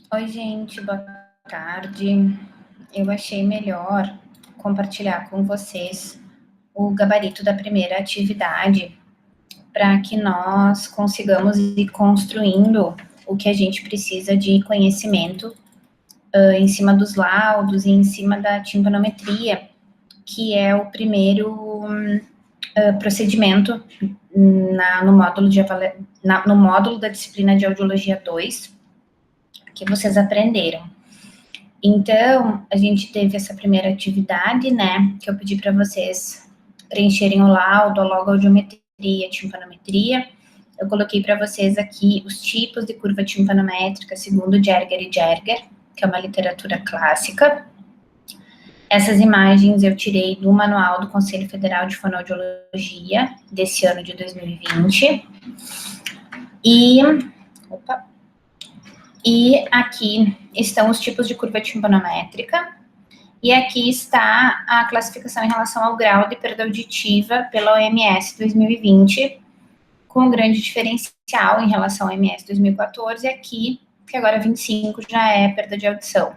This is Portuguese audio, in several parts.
Oi, gente, boa tarde. Eu achei melhor compartilhar com vocês o gabarito da primeira atividade para que nós consigamos ir construindo o que a gente precisa de conhecimento em cima dos laudos e em cima da timpanometria, que é o primeiro procedimento no módulo da disciplina de Audiologia 2 que vocês aprenderam. Então, a gente teve essa primeira atividade, né, que eu pedi para vocês preencherem o laudo, a logoaudiometria, timpanometria. Eu coloquei para vocês aqui os tipos de curva timpanométrica segundo Jerger e Jerger, que é uma literatura clássica. Essas imagens eu tirei do manual do Conselho Federal de Fonoaudiologia, desse ano de 2020. E aqui estão os tipos de curva timpanométrica, e aqui está a classificação em relação ao grau de perda auditiva pela OMS 2020, com um grande diferencial em relação ao OMS 2014, aqui, que agora 25 já é perda de audição,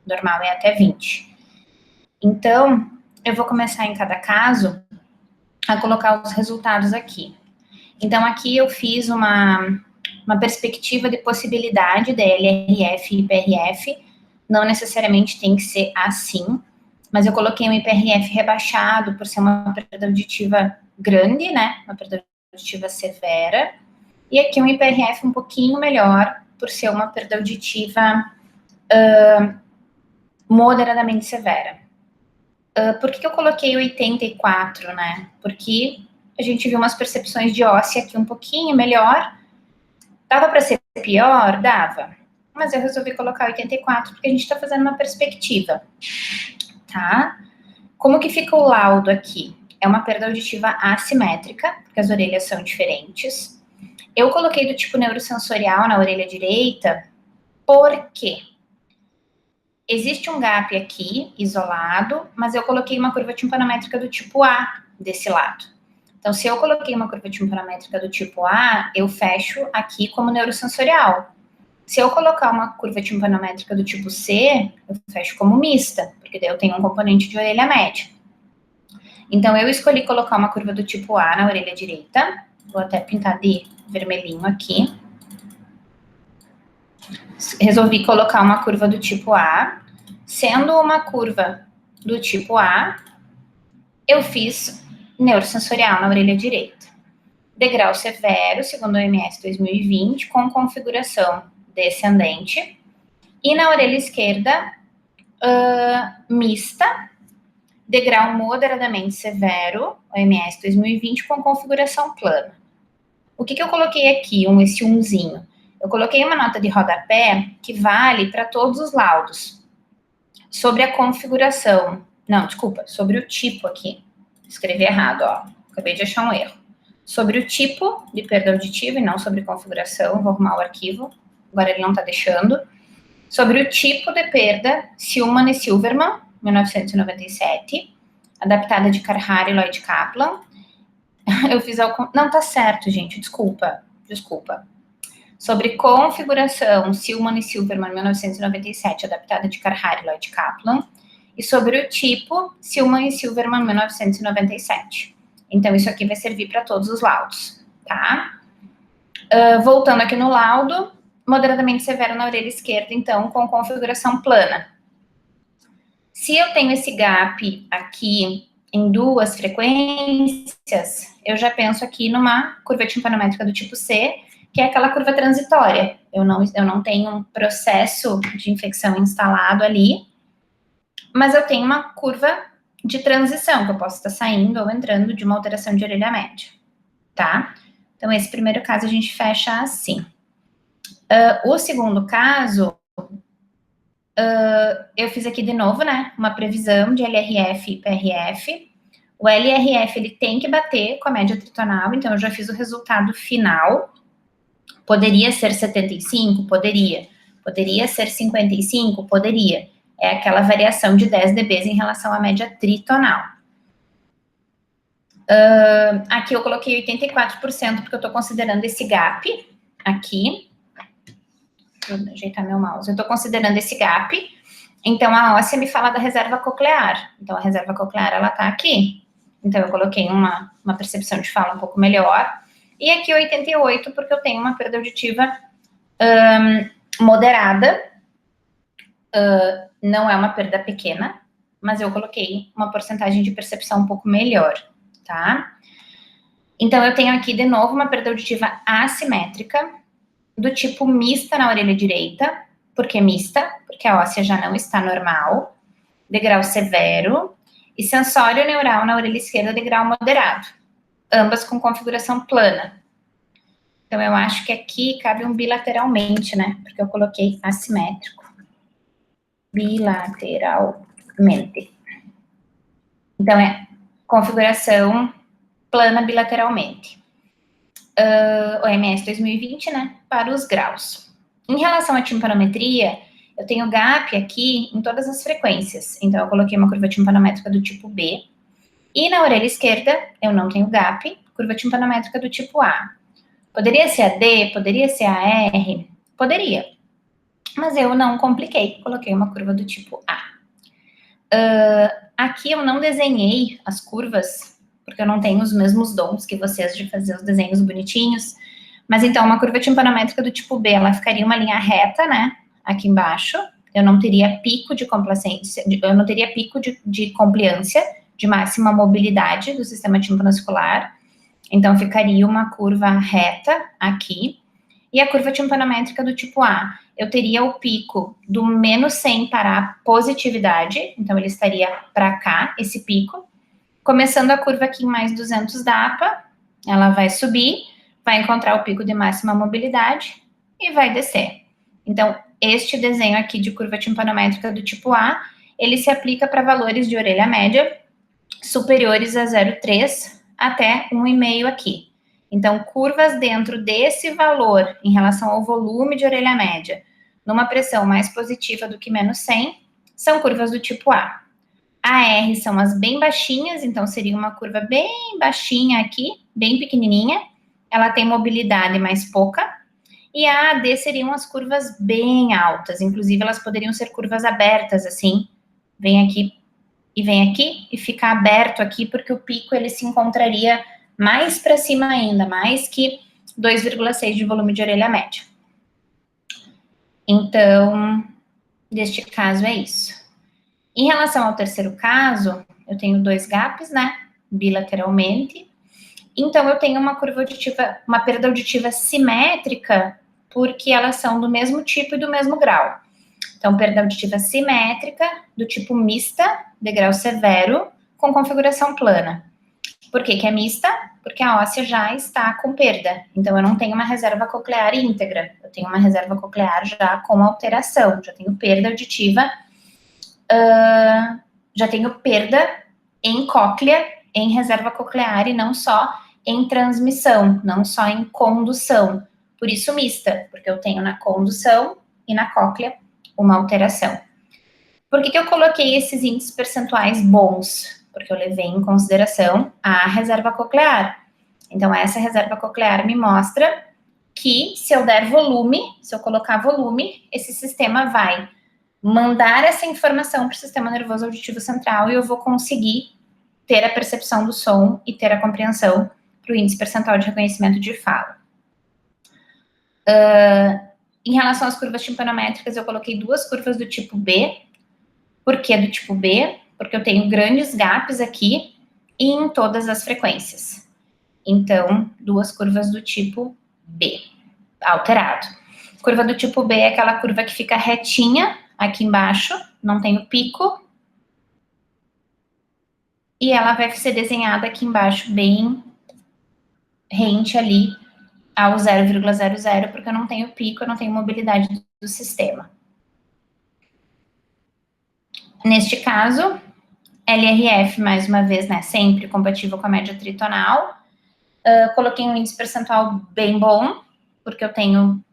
normal é até 20. Então, eu vou começar em cada caso a colocar os resultados aqui. Então, aqui eu fiz uma perspectiva de possibilidade da LRF e IPRF, não necessariamente tem que ser assim, mas eu coloquei um IPRF rebaixado por ser uma perda auditiva grande, né, uma perda auditiva severa, e aqui um IPRF um pouquinho melhor por ser uma perda auditiva moderadamente severa. Por que eu coloquei 84, né? Porque a gente viu umas percepções de óssea aqui um pouquinho melhor. Dava para ser pior? Dava. Mas eu resolvi colocar 84 porque a gente está fazendo uma perspectiva, tá? Como que fica o laudo aqui? É uma perda auditiva assimétrica, porque as orelhas são diferentes. Eu coloquei do tipo neurosensorial na orelha direita, porque existe um gap aqui, isolado, mas eu coloquei uma curva timpanométrica do tipo A desse lado. Então, se eu coloquei uma curva timpanométrica do tipo A, eu fecho aqui como neurosensorial. Se eu colocar uma curva timpanométrica do tipo C, eu fecho como mista, porque daí eu tenho um componente de orelha média. Então, eu escolhi colocar uma curva do tipo A na orelha direita. Vou até pintar de vermelhinho aqui. Resolvi colocar uma curva do tipo A. Sendo uma curva do tipo A, eu fiz neurosensorial na orelha direita. Degrau severo, segundo o OMS 2020, com configuração descendente. E na orelha esquerda, mista, degrau moderadamente severo, OMS 2020, com configuração plana. O que eu coloquei aqui, esse umzinho? Eu coloquei uma nota de rodapé que vale para todos os laudos. Sobre a configuração, não, desculpa, sobre o tipo aqui. Escrevi errado, ó, acabei de achar um erro. Sobre o tipo de perda auditiva e não sobre configuração, vou arrumar o arquivo, agora ele não está deixando. Sobre o tipo de perda, Silman e Silverman, 1997, adaptada de Carhart e Lloyd Kaplan. Eu fiz não, tá certo, gente, desculpa. Sobre configuração, Silman e Silverman, 1997, adaptada de Carhart e Lloyd Kaplan. E sobre o tipo, Silman e Silverman, 1997. Então, isso aqui vai servir para todos os laudos, tá? Voltando aqui no laudo, moderadamente severo na orelha esquerda, então, com configuração plana. Se eu tenho esse gap aqui em duas frequências, eu já penso aqui numa curva timpanométrica do tipo C, que é aquela curva transitória. Eu não tenho um processo de infecção instalado ali, mas eu tenho uma curva de transição, que eu posso estar saindo ou entrando de uma alteração de orelha média, tá? Então, esse primeiro caso a gente fecha assim. O segundo caso, eu fiz aqui de novo, né, uma previsão de LRF e PRF. O LRF, ele tem que bater com a média tritonal, então eu já fiz o resultado final. Poderia ser 75? Poderia. Poderia ser 55? Poderia. É aquela variação de 10 dB em relação à média tritonal. Aqui eu coloquei 84%, porque eu estou considerando esse gap aqui. Deixa eu ajeitar meu mouse. Eu estou considerando esse gap. Então, a óssea me fala da reserva coclear. Então, a reserva coclear, ela está aqui. Então, eu coloquei uma percepção de fala um pouco melhor. E aqui 88, porque eu tenho uma perda auditiva moderada. Não é uma perda pequena, mas eu coloquei uma porcentagem de percepção um pouco melhor, tá? Então, eu tenho aqui, de novo, uma perda auditiva assimétrica, do tipo mista na orelha direita. Por que mista? Porque a óssea já não está normal, degrau severo, e sensório neural na orelha esquerda, degrau moderado, ambas com configuração plana. Então, eu acho que aqui cabe um bilateralmente, né? Porque eu coloquei assimétrico. Bilateralmente. Então, é configuração plana bilateralmente. OMS 2020, né? Para os graus. Em relação à timpanometria, eu tenho gap aqui em todas as frequências. Então, eu coloquei uma curva timpanométrica do tipo B. E na orelha esquerda, eu não tenho gap, curva timpanométrica do tipo A. Poderia ser a D, poderia ser a R, poderia. Mas eu não compliquei, coloquei uma curva do tipo A. Aqui eu não desenhei as curvas, porque eu não tenho os mesmos dons que vocês de fazer os desenhos bonitinhos. Mas então, uma curva timpanométrica do tipo B, ela ficaria uma linha reta, né? Aqui embaixo. Eu não teria pico de complacência, eu não teria pico de compliância, de máxima mobilidade do sistema timpanomuscular. Então, ficaria uma curva reta aqui. E a curva timpanométrica do tipo A, eu teria o pico do menos 100 para a positividade, então ele estaria para cá, esse pico. Começando a curva aqui em mais 200 DAPA, ela vai subir, vai encontrar o pico de máxima mobilidade e vai descer. Então, este desenho aqui de curva timpanométrica do tipo A, ele se aplica para valores de orelha média superiores a 0,3 até 1,5 aqui. Então, curvas dentro desse valor em relação ao volume de orelha média, numa pressão mais positiva do que menos 100, são curvas do tipo A. A R são as bem baixinhas, então seria uma curva bem baixinha aqui, bem pequenininha. Ela tem mobilidade mais pouca. E a AD seriam as curvas bem altas, inclusive elas poderiam ser curvas abertas, assim. Vem aqui e fica aberto aqui, porque o pico ele se encontraria mais para cima ainda, mais que 2,6 de volume de orelha média. Então, neste caso é isso. Em relação ao terceiro caso, eu tenho dois gaps, né, bilateralmente. Então, eu tenho uma curva auditiva, uma perda auditiva simétrica, porque elas são do mesmo tipo e do mesmo grau. Então, perda auditiva simétrica, do tipo mista, degrau severo, com configuração plana. Por que que é mista? Porque a óssea já está com perda. Então, eu não tenho uma reserva coclear íntegra. Eu tenho uma reserva coclear já com alteração. Já tenho perda auditiva. Já tenho perda em cóclea, em reserva coclear, e não só em transmissão, não só em condução. Por isso, mista, porque eu tenho na condução e na cóclea uma alteração. Por que que eu coloquei esses índices percentuais bons? Porque eu levei em consideração a reserva coclear. Então, essa reserva coclear me mostra que se eu der volume, se eu colocar volume, esse sistema vai mandar essa informação para o sistema nervoso auditivo central e eu vou conseguir ter a percepção do som e ter a compreensão para o índice percentual de reconhecimento de fala. Em relação às curvas timpanométricas, eu coloquei duas curvas do tipo B. Por que do tipo B? Porque eu tenho grandes gaps aqui e em todas as frequências. Então, duas curvas do tipo B, alterado. Curva do tipo B é aquela curva que fica retinha aqui embaixo, não tem o pico. E ela vai ser desenhada aqui embaixo, bem rente ali ao 0,00, porque eu não tenho pico, eu não tenho mobilidade do sistema. Neste caso, LRF, mais uma vez, né, sempre compatível com a média tritonal. Coloquei um índice percentual bem bom, porque eu tenho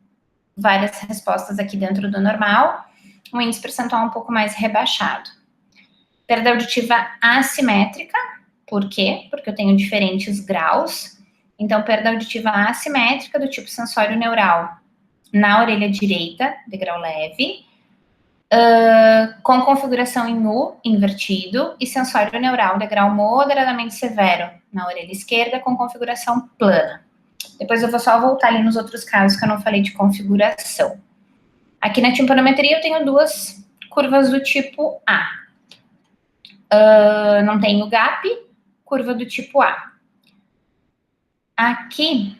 várias respostas aqui dentro do normal. Um índice percentual um pouco mais rebaixado. Perda auditiva assimétrica, por quê? Porque eu tenho diferentes graus. Então, perda auditiva assimétrica do tipo sensório neural na orelha direita, degrau leve, com configuração em U, invertido, e sensório neural, degrau moderadamente severo, na orelha esquerda, com configuração plana. Depois eu vou só voltar ali nos outros casos que eu não falei de configuração. Aqui na timpanometria eu tenho duas curvas do tipo A. Não tenho gap, curva do tipo A. Aqui,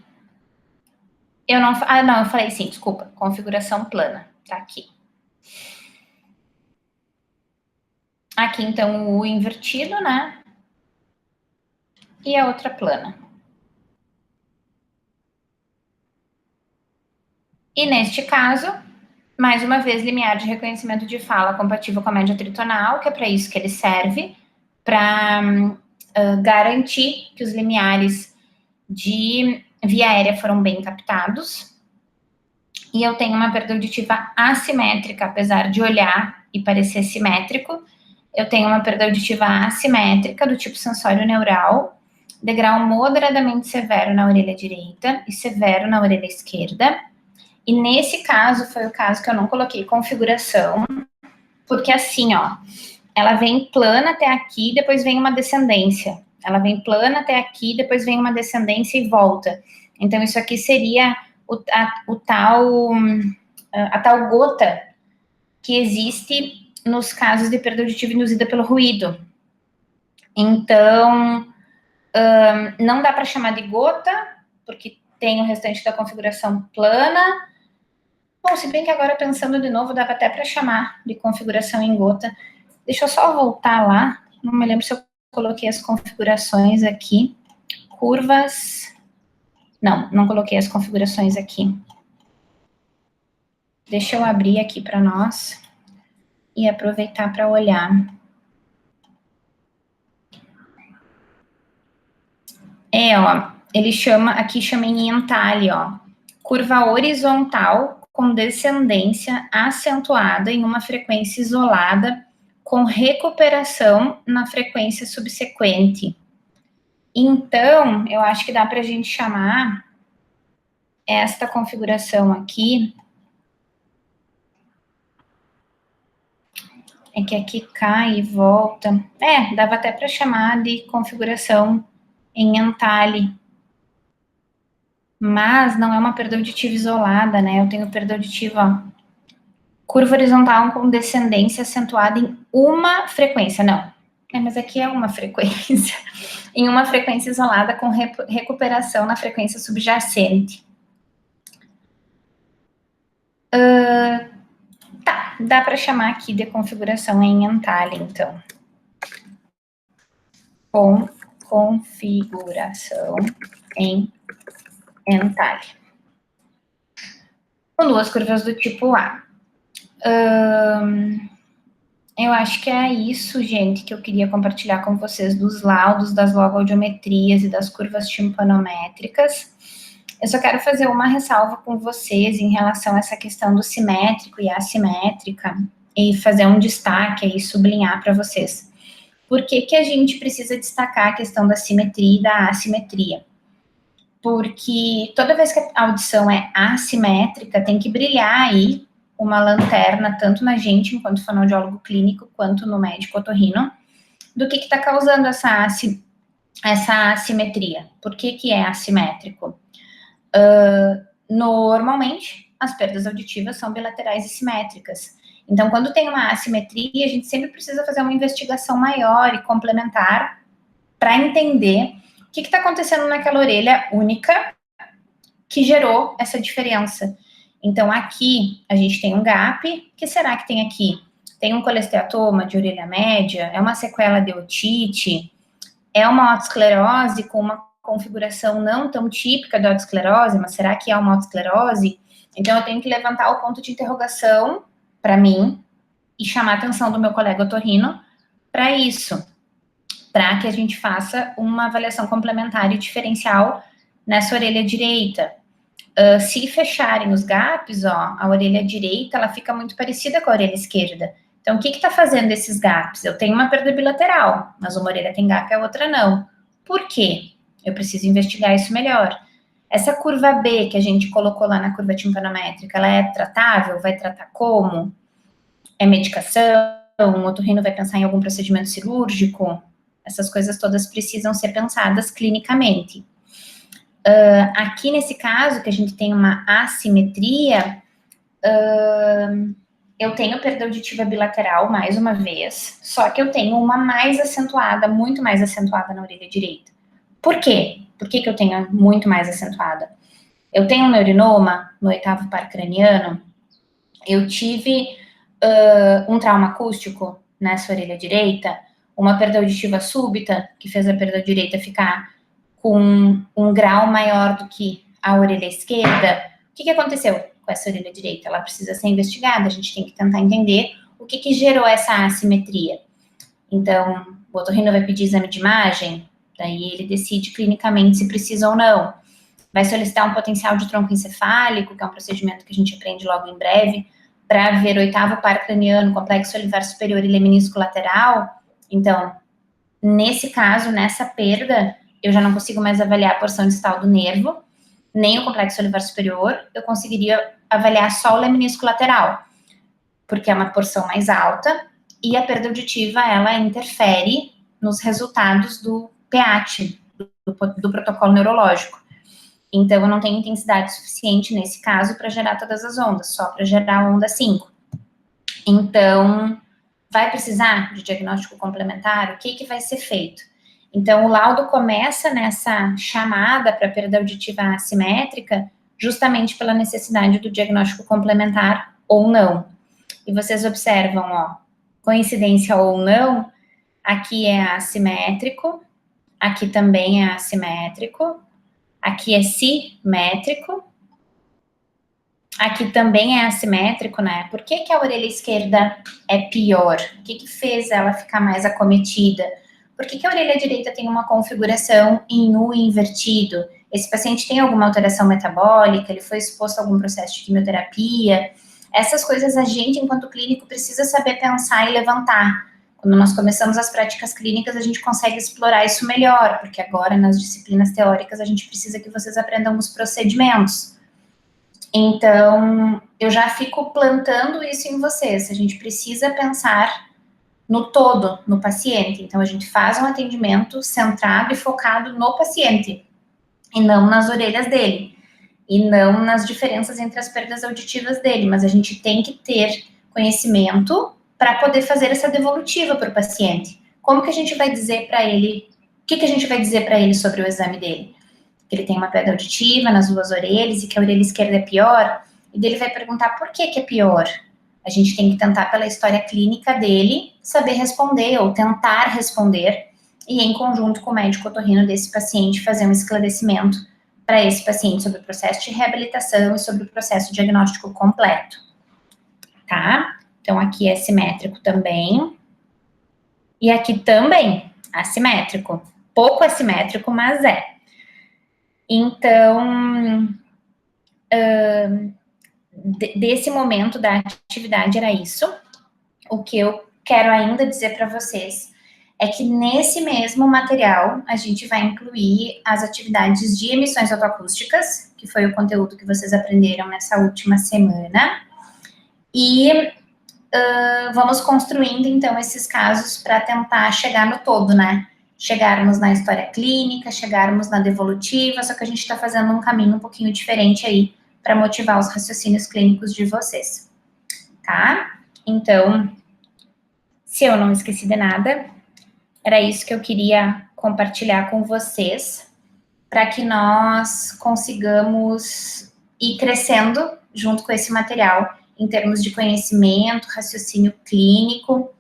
eu não... eu falei sim, desculpa, configuração plana, tá aqui. Aqui, então, o invertido, né? E a outra plana. E neste caso, mais uma vez, limiar de reconhecimento de fala compatível com a média tritonal, que é para isso que ele serve, para garantir que os limiares de via aérea foram bem captados. E eu tenho uma perda auditiva assimétrica, apesar de olhar e parecer simétrico. Eu tenho uma perda auditiva assimétrica do tipo sensório neural, degrau moderadamente severo na orelha direita e severo na orelha esquerda. E nesse caso, foi o caso que eu não coloquei configuração, porque assim, ó, ela vem plana até aqui, depois vem uma descendência. Ela vem plana até aqui, depois vem uma descendência e volta. Então, isso aqui seria a tal gota que existe nos casos de perda auditiva induzida pelo ruído. Então, não dá para chamar de gota, porque tem o restante da configuração plana. Bom, se bem que agora, pensando de novo, dava até para chamar de configuração em gota. Deixa eu só voltar lá. Não me lembro se eu coloquei as configurações aqui. Curvas... Não coloquei as configurações aqui. Deixa eu abrir aqui para nós e aproveitar para olhar. Ó, ele chama, aqui chama em entalhe, ó, curva horizontal com descendência acentuada em uma frequência isolada com recuperação na frequência subsequente. Então, eu acho que dá para a gente chamar esta configuração aqui. É que aqui cai e volta. Dava até para chamar de configuração em entalhe. Mas não é uma perda auditiva isolada, né? Eu tenho perda auditiva, ó, curva horizontal com descendência acentuada em uma frequência. Não, mas aqui é uma frequência. Em uma frequência isolada com recuperação na frequência subjacente. Tá, dá para chamar aqui de configuração em entalhe, então. Configuração em entalhe. Com duas curvas do tipo A. Eu acho que é isso, gente, que eu queria compartilhar com vocês dos laudos, das logaudiometrias e das curvas timpanométricas. Eu só quero fazer uma ressalva com vocês em relação a essa questão do simétrico e assimétrica e fazer um destaque aí, sublinhar para vocês. Por que que a gente precisa destacar a questão da simetria e da assimetria? Porque toda vez que a audição é assimétrica, tem que brilhar aí uma lanterna, tanto na gente, enquanto fonoaudiólogo clínico, quanto no médico otorrino, do que está causando essa assimetria. Por que que é assimétrico? Normalmente, as perdas auditivas são bilaterais e simétricas. Então, quando tem uma assimetria, a gente sempre precisa fazer uma investigação maior e complementar para entender o que está acontecendo naquela orelha única que gerou essa diferença. Então, aqui a gente tem um gap. O que será que tem aqui? Tem um colesteatoma de orelha média? É uma sequela de otite? É uma otosclerose com uma configuração não tão típica da otosclerose, mas será que é uma otosclerose? Então, eu tenho que levantar o ponto de interrogação para mim e chamar a atenção do meu colega otorrino para isso, para que a gente faça uma avaliação complementar e diferencial nessa orelha direita. Se fecharem os gaps, ó, a orelha direita, ela fica muito parecida com a orelha esquerda. Então, o que está fazendo esses gaps? Eu tenho uma perda bilateral, mas uma orelha tem gap e a outra não. Por quê? Eu preciso investigar isso melhor. Essa curva B que a gente colocou lá na curva timpanométrica, ela é tratável? Vai tratar como? É medicação? O otorrino vai pensar em algum procedimento cirúrgico? Essas coisas todas precisam ser pensadas clinicamente. Aqui nesse caso, que a gente tem uma assimetria, eu tenho perda auditiva bilateral, mais uma vez, só que eu tenho uma mais acentuada, muito mais acentuada na orelha direita. Por quê? Por que eu tenho muito mais acentuada? Eu tenho um neurinoma no 8º par craniano, eu tive um trauma acústico nessa orelha direita, uma perda auditiva súbita, que fez a perda direita ficar com um grau maior do que a orelha esquerda. O que aconteceu com essa orelha direita? Ela precisa ser investigada, a gente tem que tentar entender o que gerou essa assimetria. Então, o otorrino vai pedir exame de imagem, daí ele decide clinicamente se precisa ou não. Vai solicitar um potencial de tronco encefálico, que é um procedimento que a gente aprende logo em breve, para ver o 8º par craniano, complexo olivar superior e leminisco lateral. Então, nesse caso, nessa perda, eu já não consigo mais avaliar a porção distal do nervo, nem o complexo olivar superior, eu conseguiria avaliar só o leminisco lateral, porque é uma porção mais alta, e a perda auditiva, ela interfere nos resultados do PEAT, do protocolo neurológico. Então, eu não tenho intensidade suficiente nesse caso para gerar todas as ondas, só para gerar a onda 5. Então, vai precisar de diagnóstico complementar? O que vai ser feito? Então, o laudo começa nessa chamada para perda auditiva assimétrica, justamente pela necessidade do diagnóstico complementar ou não. E vocês observam, ó, coincidência ou não, aqui é assimétrico, aqui também é assimétrico, aqui é simétrico, aqui também é assimétrico, né? Por que a orelha esquerda é pior? O que fez ela ficar mais acometida? Por que a orelha direita tem uma configuração em U invertido? Esse paciente tem alguma alteração metabólica? Ele foi exposto a algum processo de quimioterapia? Essas coisas a gente, enquanto clínico, precisa saber pensar e levantar. Quando nós começamos as práticas clínicas, a gente consegue explorar isso melhor, porque agora, nas disciplinas teóricas, a gente precisa que vocês aprendam os procedimentos. Então, eu já fico plantando isso em vocês. A gente precisa pensar no todo, no paciente. Então, a gente faz um atendimento centrado e focado no paciente, e não nas orelhas dele, e não nas diferenças entre as perdas auditivas dele, mas a gente tem que ter conhecimento para poder fazer essa devolutiva para o paciente. Como que a gente vai dizer para ele, o que a gente vai dizer para ele sobre o exame dele? Que ele tem uma perda auditiva nas duas orelhas e que a orelha esquerda é pior, e dele vai perguntar por que é pior. A gente tem que tentar, pela história clínica dele, saber responder ou tentar responder, e em conjunto com o médico otorrino desse paciente, fazer um esclarecimento para esse paciente sobre o processo de reabilitação e sobre o processo diagnóstico completo. Tá? Então, aqui é simétrico também. E aqui também, assimétrico. Pouco assimétrico, mas é. Então, desse momento da atividade era isso. O que eu quero ainda dizer para vocês é que nesse mesmo material a gente vai incluir as atividades de emissões autoacústicas, que foi o conteúdo que vocês aprenderam nessa última semana, e vamos construindo então esses casos para tentar chegar no todo, né? Chegarmos na história clínica, chegarmos na devolutiva, só que a gente está fazendo um caminho um pouquinho diferente aí para motivar os raciocínios clínicos de vocês, tá? Então, se eu não esqueci de nada, era isso que eu queria compartilhar com vocês, para que nós consigamos ir crescendo junto com esse material, em termos de conhecimento, raciocínio clínico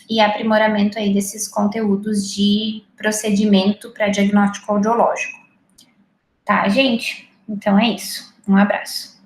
e aprimoramento aí desses conteúdos de procedimento para diagnóstico audiológico. Tá, gente? Então é isso. Um abraço.